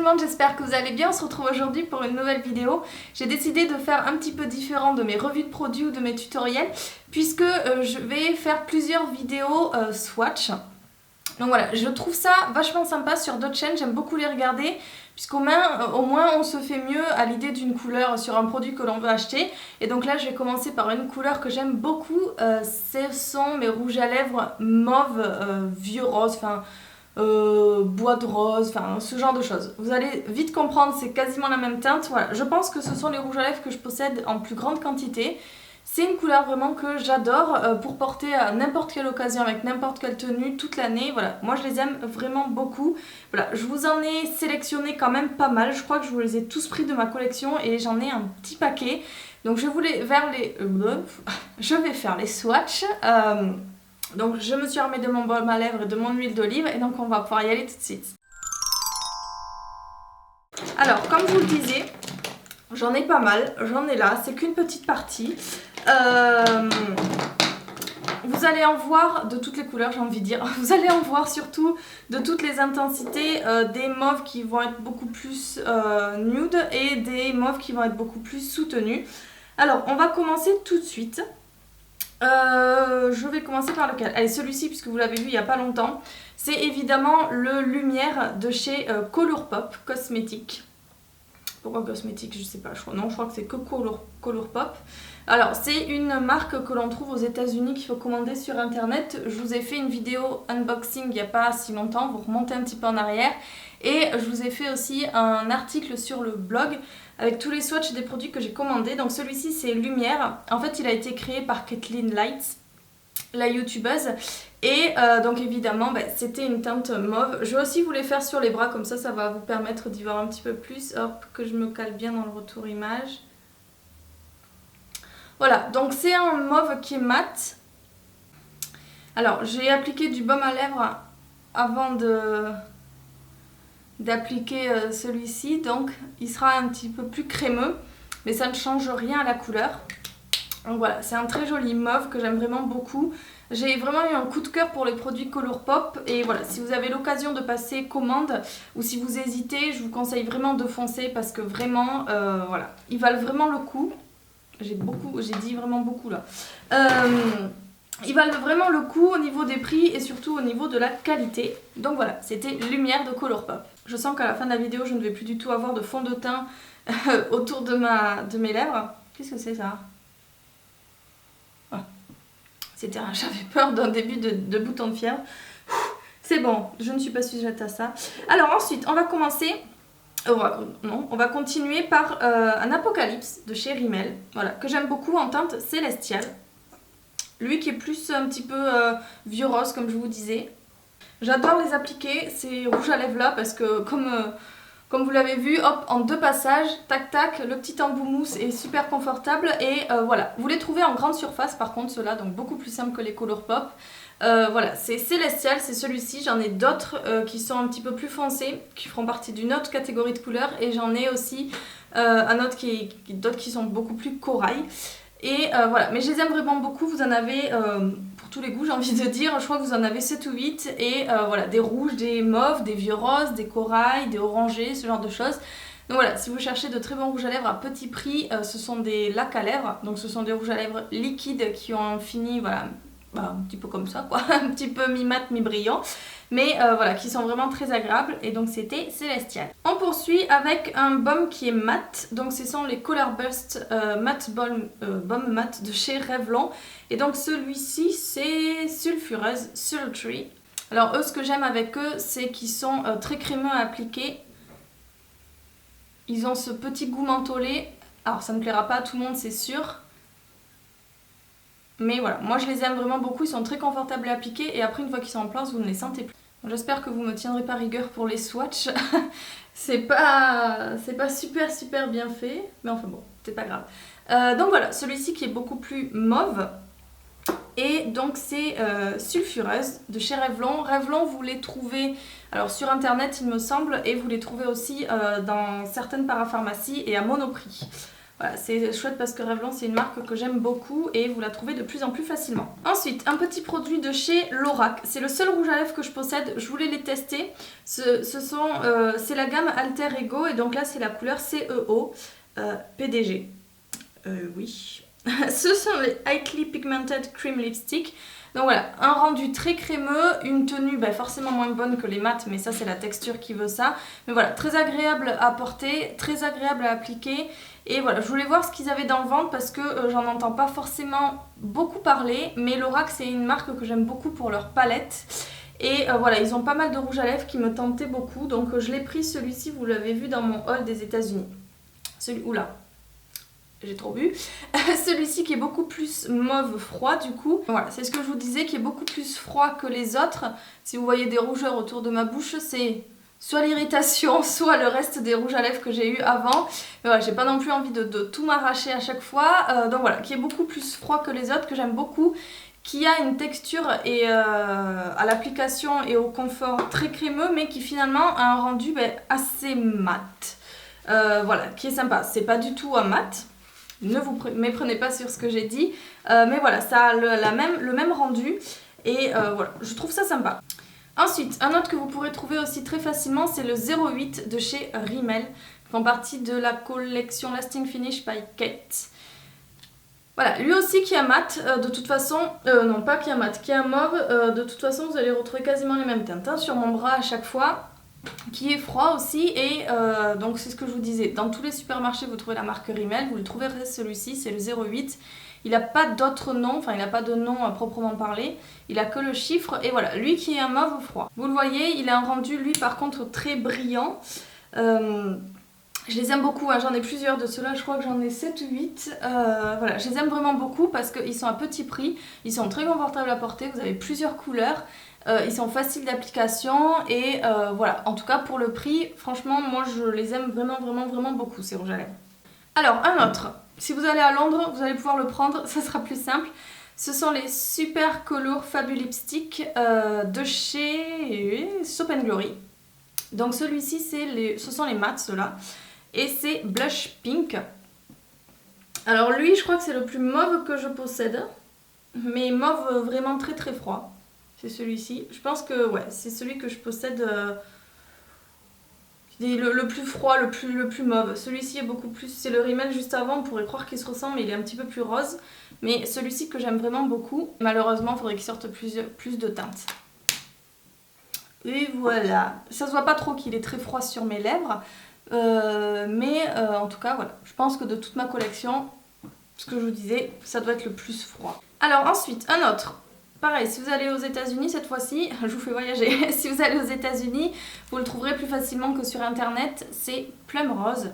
monde, j'espère que vous allez bien. On se retrouve aujourd'hui pour une nouvelle vidéo. J'ai décidé de faire un petit peu différent de mes revues de produits ou de mes tutoriels puisque je vais faire plusieurs vidéos swatch. Donc voilà, je trouve ça vachement sympa sur d'autres chaînes, j'aime beaucoup les regarder puisqu'au moins on se fait mieux à l'idée d'une couleur sur un produit que l'on veut acheter. Et donc là je vais commencer par une couleur que j'aime beaucoup, ce sont mes rouges à lèvres mauve, vieux rose, enfin bois de rose, enfin ce genre de choses. Vous allez vite comprendre, c'est quasiment la même teinte. Voilà, je pense que ce sont les rouges à lèvres que je possède en plus grande quantité. C'est une couleur vraiment que j'adore pour porter à n'importe quelle occasion, avec n'importe quelle tenue, toute l'année. Voilà, moi je les aime vraiment beaucoup. Voilà, je vous en ai sélectionné quand même pas mal. Je crois que je vous les ai tous pris de ma collection et j'en ai un petit paquet. Donc je vais faire les swatchs. Donc je me suis armée de mon baume à lèvres et de mon huile d'olive et donc on va pouvoir y aller tout de suite. Alors comme je vous le disais, j'en ai pas mal, j'en ai là, c'est qu'une petite partie. Vous allez en voir de toutes les couleurs, j'ai envie de dire. Vous allez en voir surtout de toutes les intensités, des mauves qui vont être beaucoup plus nude et des mauves qui vont être beaucoup plus soutenus. Alors on va commencer tout de suite. Je vais commencer par lequel? Allez, celui-ci, puisque vous l'avez vu il n'y a pas longtemps. C'est évidemment le Lumière de chez Colourpop Cosmétiques. Pourquoi cosmétique? Je sais pas, je crois que c'est que Colourpop. Alors c'est une marque que l'on trouve aux États-Unis qu'il faut commander sur internet. Je vous ai fait une vidéo unboxing il n'y a pas si longtemps, vous remontez un petit peu en arrière. Et je vous ai fait aussi un article sur le blog avec tous les swatchs des produits que j'ai commandés. Donc celui-ci c'est Lumière. En fait il a été créé par Kathleen Lights, la youtubeuse. Et donc évidemment c'était une teinte mauve. Je vais aussi vous les faire sur les bras, comme ça va vous permettre d'y voir un petit peu plus. Hop, que je me cale bien dans le retour image. Voilà, donc c'est un mauve qui est mat. Alors j'ai appliqué du baume à lèvres avant d'appliquer celui-ci, donc il sera un petit peu plus crémeux, mais ça ne change rien à la couleur. Donc voilà, c'est un très joli mauve que j'aime vraiment beaucoup. J'ai vraiment eu un coup de cœur pour les produits Colourpop et voilà, si vous avez l'occasion de passer commande ou si vous hésitez, je vous conseille vraiment de foncer parce que vraiment, voilà, ils valent vraiment le coup. J'ai dit vraiment beaucoup là. Ils valent vraiment le coup au niveau des prix et surtout au niveau de la qualité. Donc voilà, c'était Lumière de Colourpop. Je sens qu'à la fin de la vidéo, je ne vais plus du tout avoir de fond de teint autour de mes lèvres. Qu'est-ce que c'est ça? J'avais peur d'un début de bouton de fièvre. C'est bon, je ne suis pas sujette à ça. Alors ensuite, on va commencer... on va continuer par un Apocalypse de chez Rimmel, voilà, que j'aime beaucoup en teinte célestiale. Lui qui est plus un petit peu vieux rose comme je vous disais. J'adore les appliquer, ces rouges à lèvres là, parce que comme vous l'avez vu, hop, en 2 passages, tac tac, le petit embout mousse est super confortable et voilà. Vous les trouvez en grande surface par contre ceux-là, donc beaucoup plus simple que les Colourpop. Voilà, c'est célestial, c'est celui-ci. J'en ai d'autres qui sont un petit peu plus foncés, qui feront partie d'une autre catégorie de couleurs. Et j'en ai aussi d'autres qui sont beaucoup plus corail. Et voilà, mais je les aime vraiment beaucoup. Vous en avez pour tous les goûts, j'ai envie de dire. Je crois que vous en avez 7 ou 8. Et voilà, des rouges, des mauves, des vieux roses, des corails, des orangés, ce genre de choses. Donc voilà, si vous cherchez de très bons rouges à lèvres à petit prix, ce sont des lacs à lèvres. Donc ce sont des rouges à lèvres liquides qui ont un fini, voilà, un petit peu comme ça quoi, un petit peu mi-mat, mi-brillant, mais voilà, qui sont vraiment très agréables. Et donc c'était Célestial. On poursuit avec un baume qui est mat, donc ce sont les Color Burst Matte Baume Mat de chez Revlon. Et donc celui-ci c'est Sulfureuse Sultry. Alors eux, ce que j'aime avec eux, c'est qu'ils sont très crémeux à appliquer. Ils ont ce petit goût mentholé, alors ça ne plaira pas à tout le monde c'est sûr. Mais voilà, moi je les aime vraiment beaucoup, ils sont très confortables à appliquer et après une fois qu'ils sont en place, vous ne les sentez plus. J'espère que vous me tiendrez pas rigueur pour les swatchs. c'est pas super bien fait, mais enfin bon, c'est pas grave. Donc voilà, celui-ci qui est beaucoup plus mauve. Et donc c'est Sulfureuse de chez Revlon. Revlon, vous les trouvez alors sur internet il me semble, et vous les trouvez aussi dans certaines parapharmacies et à Monoprix. Voilà, c'est chouette parce que Revlon c'est une marque que j'aime beaucoup et vous la trouvez de plus en plus facilement. Ensuite, un petit produit de chez Lorac. C'est le seul rouge à lèvres que je possède, je voulais les tester. C'est la gamme Alter Ego et donc là c'est la couleur CEO PDG. Oui. Ce sont les Highly Pigmented Cream Lipstick. Donc voilà, un rendu très crémeux, une tenue forcément moins bonne que les mattes, mais ça c'est la texture qui veut ça. Mais voilà, très agréable à porter, très agréable à appliquer. Et voilà, je voulais voir ce qu'ils avaient dans le ventre parce que j'en entends pas forcément beaucoup parler. Mais Lorac c'est une marque que j'aime beaucoup pour leur palette. Et voilà, ils ont pas mal de rouge à lèvres qui me tentaient beaucoup. Donc je l'ai pris, celui-ci, vous l'avez vu dans mon haul des États-Unis. Oula, j'ai trop bu. Celui-ci qui est beaucoup plus mauve froid du coup. Voilà, c'est ce que je vous disais, qui est beaucoup plus froid que les autres. Si vous voyez des rougeurs autour de ma bouche, c'est soit l'irritation, soit le reste des rouges à lèvres que j'ai eu avant. Mais voilà, j'ai pas non plus envie de tout m'arracher à chaque fois. Donc voilà, qui est beaucoup plus froid que les autres, que j'aime beaucoup. Qui a une texture et à l'application et au confort très crémeux, mais qui finalement a un rendu assez mat. Voilà, qui est sympa. C'est pas du tout un mat. Ne vous méprenez pas sur ce que j'ai dit. Mais voilà, ça a le même rendu. Et voilà, je trouve ça sympa. Ensuite, un autre que vous pourrez trouver aussi très facilement, c'est le 08 de chez Rimmel. Qui font partie de la collection Lasting Finish by Kate. Voilà, lui aussi qui est mat, de toute façon, non pas qui est mat, qui est mauve, de toute façon vous allez retrouver quasiment les mêmes teintes sur mon bras à chaque fois. Qui est froid aussi et donc c'est ce que je vous disais, dans tous les supermarchés vous trouvez la marque Rimmel, vous le trouverez celui-ci, c'est le 08, il n'a pas d'autre nom, enfin il n'a pas de nom à proprement parler, il a que le chiffre et voilà, lui qui est un mauve froid. Vous le voyez, il a un rendu lui par contre très brillant, je les aime beaucoup, hein, j'en ai plusieurs de ceux-là, je crois que j'en ai 7 ou 8, voilà, je les aime vraiment beaucoup parce qu'ils sont à petit prix, ils sont très confortables à porter, vous avez plusieurs couleurs. Ils sont faciles d'application et voilà, en tout cas pour le prix, franchement moi je les aime vraiment beaucoup ces rouges à lèvres. Alors un autre, si vous allez à Londres, vous allez pouvoir le prendre, ça sera plus simple. Ce sont les Super Color Fabu Lipstick de chez Soap & Glory. Donc celui-ci, ce sont les mats ceux-là. Et c'est Blush Pink. Alors lui, je crois que c'est le plus mauve que je possède. Mais mauve vraiment très froid. C'est celui-ci. Je pense que ouais, c'est celui que je possède le plus froid, le plus mauve. Celui-ci est beaucoup plus... C'est le Rimmel juste avant, on pourrait croire qu'il se ressemble, mais il est un petit peu plus rose. Mais celui-ci que j'aime vraiment beaucoup. Malheureusement, il faudrait qu'il sorte plus de teintes. Et voilà. Ça se voit pas trop qu'il est très froid sur mes lèvres. Mais en tout cas, voilà. Je pense que de toute ma collection, ce que je vous disais, ça doit être le plus froid. Alors ensuite, un autre. Pareil, si vous allez aux États-Unis cette fois-ci, je vous fais voyager. Si vous allez aux États-Unis, vous le trouverez plus facilement que sur internet. C'est Plum Rose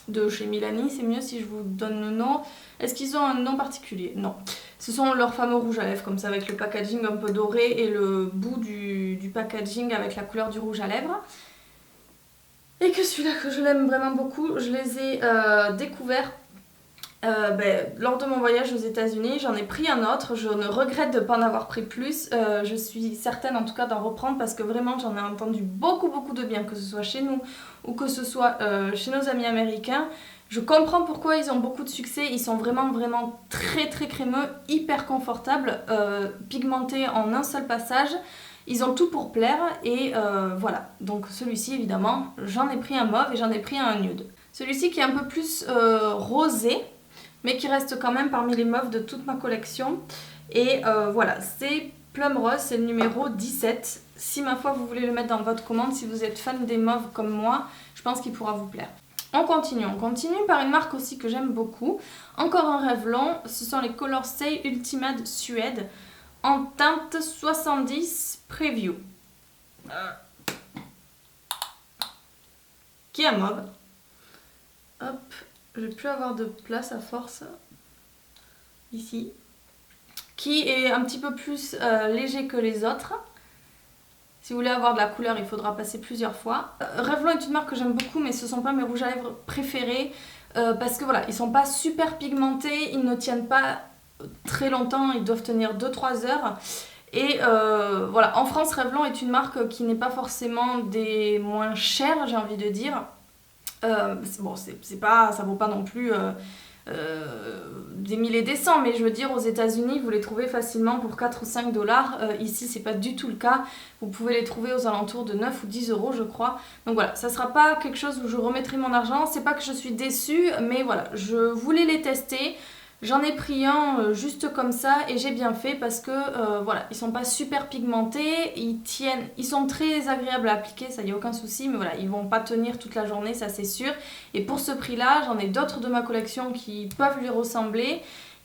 de chez Milani. C'est mieux si je vous donne le nom. Est-ce qu'ils ont un nom particulier? Non. Ce sont leurs fameux rouges à lèvres, comme ça, avec le packaging un peu doré et le bout du packaging avec la couleur du rouge à lèvres. Et que celui-là, que je l'aime vraiment beaucoup, je les ai découverts. Lors de mon voyage aux États-Unis, j'en ai pris un autre, je ne regrette de ne pas en avoir pris plus, je suis certaine en tout cas d'en reprendre parce que vraiment j'en ai entendu beaucoup de bien, que ce soit chez nous ou que ce soit chez nos amis américains. Je comprends pourquoi ils ont beaucoup de succès, ils sont vraiment très crémeux, hyper confortables, pigmentés en un seul passage. Ils ont tout pour plaire et voilà, donc celui-ci évidemment, j'en ai pris un mauve et j'en ai pris un nude. Celui-ci qui est un peu plus rosé, mais qui reste quand même parmi les mauves de toute ma collection. Et voilà, c'est Plum Rose, c'est le numéro 17. Si ma foi vous voulez le mettre dans votre commande, si vous êtes fan des mauves comme moi, je pense qu'il pourra vous plaire. On continue par une marque aussi que j'aime beaucoup. Encore un Revlon, ce sont les Color Stay Ultimate Suède en teinte 70 Preview. Qui est un mauve. Hop. Je vais plus avoir de place à force ici, qui est un petit peu plus léger que les autres. Si vous voulez avoir de la couleur, il faudra passer plusieurs fois. Revlon est une marque que j'aime beaucoup, mais ce ne sont pas mes rouges à lèvres préférés parce que voilà, ils sont pas super pigmentés, ils ne tiennent pas très longtemps, ils doivent tenir 2-3 heures. Et voilà, en France, Revlon est une marque qui n'est pas forcément des moins chères, j'ai envie de dire. Bon, c'est pas, ça vaut pas non plus des milliers et des cents, mais je veux dire, aux États-Unis vous les trouvez facilement pour 4 ou 5 dollars. Ici, c'est pas du tout le cas. Vous pouvez les trouver aux alentours de 9 ou 10 euros, je crois. Donc voilà, ça sera pas quelque chose où je remettrai mon argent. C'est pas que je suis déçue, mais voilà, je voulais les tester. J'en ai pris un juste comme ça et j'ai bien fait parce que voilà, ils sont pas super pigmentés, ils tiennent, ils sont très agréables à appliquer, ça y a aucun souci, mais voilà, ils vont pas tenir toute la journée, ça c'est sûr. Et pour ce prix-là, j'en ai d'autres de ma collection qui peuvent lui ressembler.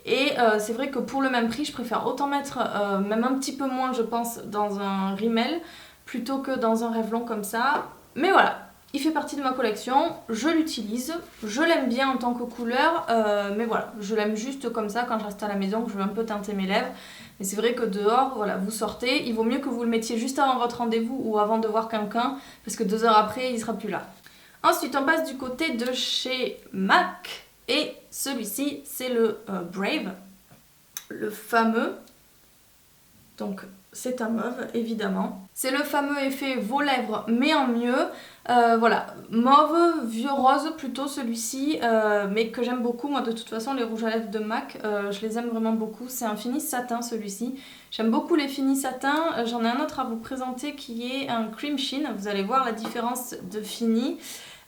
Et c'est vrai que pour le même prix, je préfère autant mettre, même un petit peu moins je pense, dans un Rimmel plutôt que dans un Revlon comme ça. Mais voilà, il fait partie de ma collection, je l'utilise, je l'aime bien en tant que couleur, mais voilà, je l'aime juste comme ça quand je reste à la maison, que je veux un peu teinter mes lèvres. Mais c'est vrai que dehors, voilà, vous sortez, il vaut mieux que vous le mettiez juste avant votre rendez-vous ou avant de voir quelqu'un, parce que 2 heures après, il sera plus là. Ensuite, on passe du côté de chez MAC, et celui-ci, c'est le Brave, le fameux. Donc c'est un mauve évidemment. C'est le fameux effet vos lèvres mais en mieux. Voilà, mauve, vieux rose plutôt celui-ci, mais que j'aime beaucoup. Moi de toute façon les rouges à lèvres de MAC, je les aime vraiment beaucoup. C'est un fini satin celui-ci. J'aime beaucoup les finis satins. J'en ai un autre à vous présenter qui est un cream sheen. Vous allez voir la différence de fini.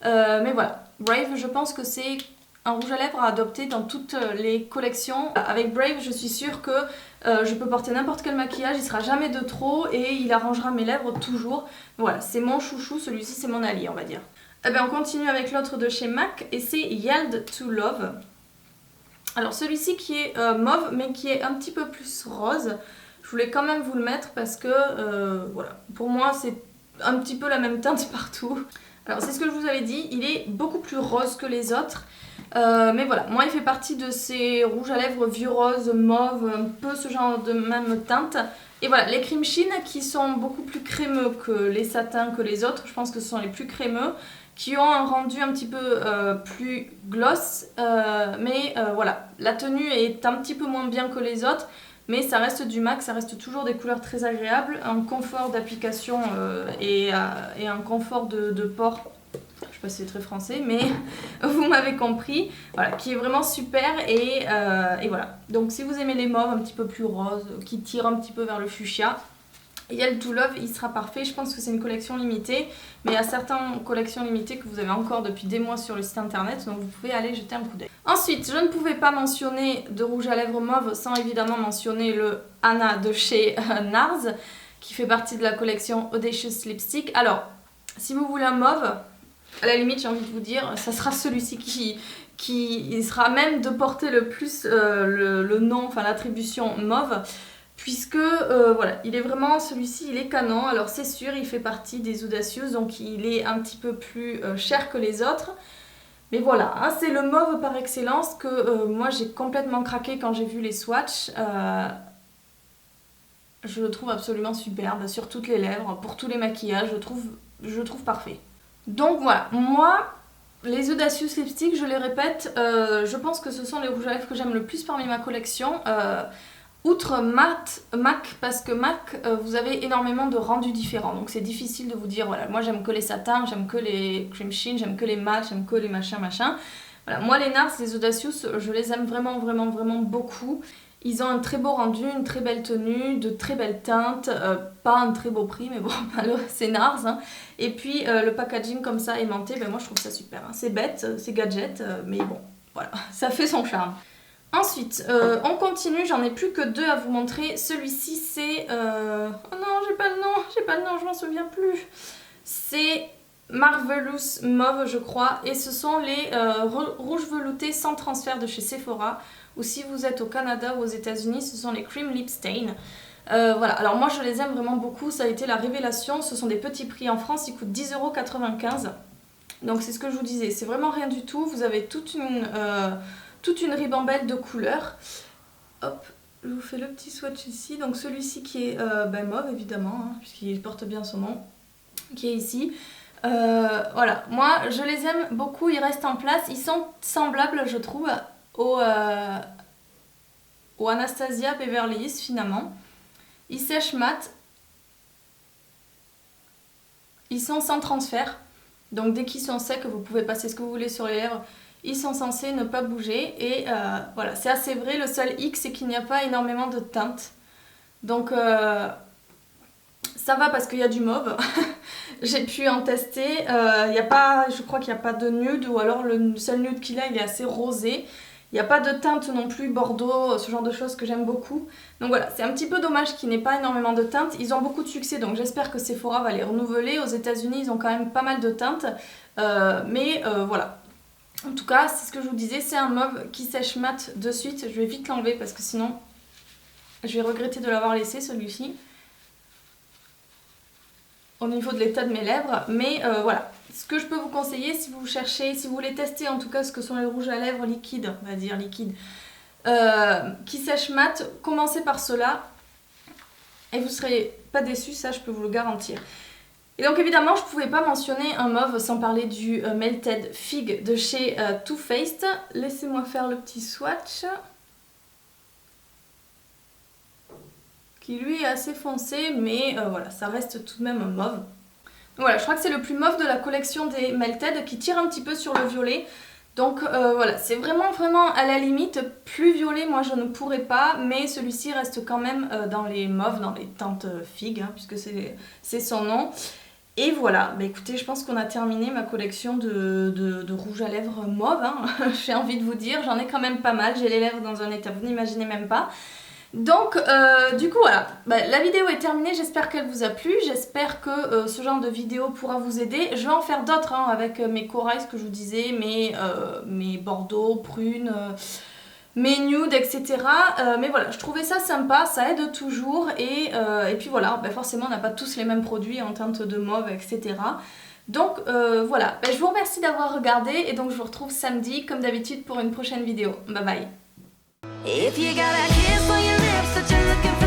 Mais voilà, Brave je pense que c'est un rouge à lèvres à adopter dans toutes les collections. Avec Brave, je suis sûre que je peux porter n'importe quel maquillage, il sera jamais de trop et il arrangera mes lèvres toujours. Voilà, c'est mon chouchou, celui-ci c'est mon allié on va dire. Eh bien, on continue avec l'autre de chez MAC et c'est Yield to Love. Alors celui-ci qui est mauve mais qui est un petit peu plus rose. Je voulais quand même vous le mettre parce que voilà, pour moi c'est un petit peu la même teinte partout. Alors c'est ce que je vous avais dit, il est beaucoup plus rose que les autres. Mais voilà, moi il fait partie de ces rouges à lèvres vieux rose, mauve, un peu ce genre de même teinte. Et voilà, les cream sheen qui sont beaucoup plus crémeux que les satins, que les autres, je pense que ce sont les plus crémeux, qui ont un rendu un petit peu plus gloss, mais voilà, la tenue est un petit peu moins bien que les autres, mais ça reste du MAC, ça reste toujours des couleurs très agréables, un confort d'application et un confort de port. Je sais pas si c'est très français, mais vous m'avez compris, voilà, qui est vraiment super et voilà. Donc si vous aimez les mauves un petit peu plus roses, qui tirent un petit peu vers le fuchsia, Yield to Love, il sera parfait. Je pense que c'est une collection limitée, mais il y a certaines collections limitées que vous avez encore depuis des mois sur le site internet, donc vous pouvez aller jeter un coup d'œil. Ensuite, je ne pouvais pas mentionner de rouge à lèvres mauve sans évidemment mentionner le Anna de chez NARS, qui fait partie de la collection Audacious Lipstick. Alors, si vous voulez un mauve, à la limite, j'ai envie de vous dire, ça sera celui-ci qui sera même de porter le plus le nom, enfin l'attribution mauve, puisque voilà, il est vraiment, celui-ci, il est canon. Alors c'est sûr, il fait partie des Audacious, donc il est un petit peu plus cher que les autres. Mais voilà, hein, c'est le mauve par excellence que moi j'ai complètement craqué quand j'ai vu les swatchs. Je le trouve absolument superbe sur toutes les lèvres, pour tous les maquillages, je le trouve parfait. Donc voilà, moi, les Audacious Lipstick, je les répète, je pense que ce sont les rouges à lèvres que j'aime le plus parmi ma collection. Outre MAC, parce que MAC, vous avez énormément de rendus différents. Donc c'est difficile de vous dire, voilà, moi j'aime que les satins, j'aime que les cream sheen, j'aime que les mat, j'aime que les machins. Voilà, moi les NARS, les Audacious, je les aime vraiment beaucoup. Ils ont un très beau rendu, une très belle tenue, de très belles teintes, pas un très beau prix, mais bon, c'est NARS. Hein. Et puis le packaging comme ça, aimanté, ben moi je trouve ça super. Hein. C'est bête, c'est gadget, mais bon, voilà, ça fait son charme. Ensuite, on continue, j'en ai plus que 2 à vous montrer. Celui-ci c'est... Oh non, j'ai pas le nom, je m'en souviens plus. C'est Marvelous Mauve, je crois, et ce sont les rouges veloutés sans transfert de chez Sephora. Ou si vous êtes au Canada ou aux États-Unis, ce sont les Cream Lip Stain. Voilà, alors moi je les aime vraiment beaucoup, ça a été la révélation. Ce sont des petits prix en France, ils coûtent 10,95 €. Donc c'est ce que je vous disais, c'est vraiment rien du tout. Vous avez toute une ribambelle de couleurs. Hop, je vous fais le petit swatch ici. Donc celui-ci qui est mauve évidemment, hein, puisqu'il porte bien son nom, qui est ici. Voilà, moi je les aime beaucoup, ils restent en place. Ils sont semblables, je trouve, au Anastasia Beverly Hills finalement. Ils sèchent mat. Ils sont sans transfert. Donc dès qu'ils sont secs, vous pouvez passer ce que vous voulez sur les lèvres. Ils sont censés ne pas bouger. Et voilà, c'est assez vrai. Le seul hic, c'est qu'il n'y a pas énormément de teinte. Donc ça va parce qu'il y a du mauve. J'ai pu en tester. Y a pas, je crois qu'il n'y a pas de nude, ou alors le seul nude qu'il a, il est assez rosé. Il n'y a pas de teinte non plus, bordeaux, ce genre de choses que j'aime beaucoup. Donc voilà, c'est un petit peu dommage qu'il n'ait pas énormément de teintes. Ils ont beaucoup de succès, donc j'espère que Sephora va les renouveler. Aux États-Unis, ils ont quand même pas mal de teintes. Mais voilà. En tout cas, c'est ce que je vous disais, c'est un mauve qui sèche mat de suite. Je vais vite l'enlever parce que sinon, je vais regretter de l'avoir laissé, celui-ci. Au niveau de l'état de mes lèvres. Mais voilà. Ce que je peux vous conseiller, si vous cherchez, si vous voulez tester en tout cas ce que sont les rouges à lèvres liquides, on va dire liquides, qui sèchent mat, commencez par cela et vous ne serez pas déçus, ça je peux vous le garantir. Et donc évidemment je ne pouvais pas mentionner un mauve sans parler du Melted Fig de chez Too Faced. Laissez-moi faire le petit swatch. Qui lui est assez foncé, mais voilà, ça reste tout de même un mauve. Voilà, je crois que c'est le plus mauve de la collection des Melted, qui tire un petit peu sur le violet. Donc voilà, c'est vraiment à la limite. Plus violet, moi je ne pourrais pas, mais celui-ci reste quand même dans les mauves, dans les teintes figues, hein, puisque c'est son nom. Et voilà, bah écoutez, je pense qu'on a terminé ma collection de rouge à lèvres mauve, hein. J'ai envie de vous dire, j'en ai quand même pas mal, j'ai les lèvres dans un état, vous n'imaginez même pas. Donc du coup voilà, la vidéo est terminée, j'espère qu'elle vous a plu, j'espère que ce genre de vidéo pourra vous aider. Je vais en faire d'autres hein, avec mes corails, ce que je vous disais, mes bordeaux, prunes, mes nudes, etc. Mais voilà, je trouvais ça sympa, ça aide toujours et puis voilà, forcément on n'a pas tous les mêmes produits en teinte de mauve, etc. Donc voilà, je vous remercie d'avoir regardé et donc je vous retrouve samedi comme d'habitude pour une prochaine vidéo. Bye bye. If you got a kiss on your lips that you're looking for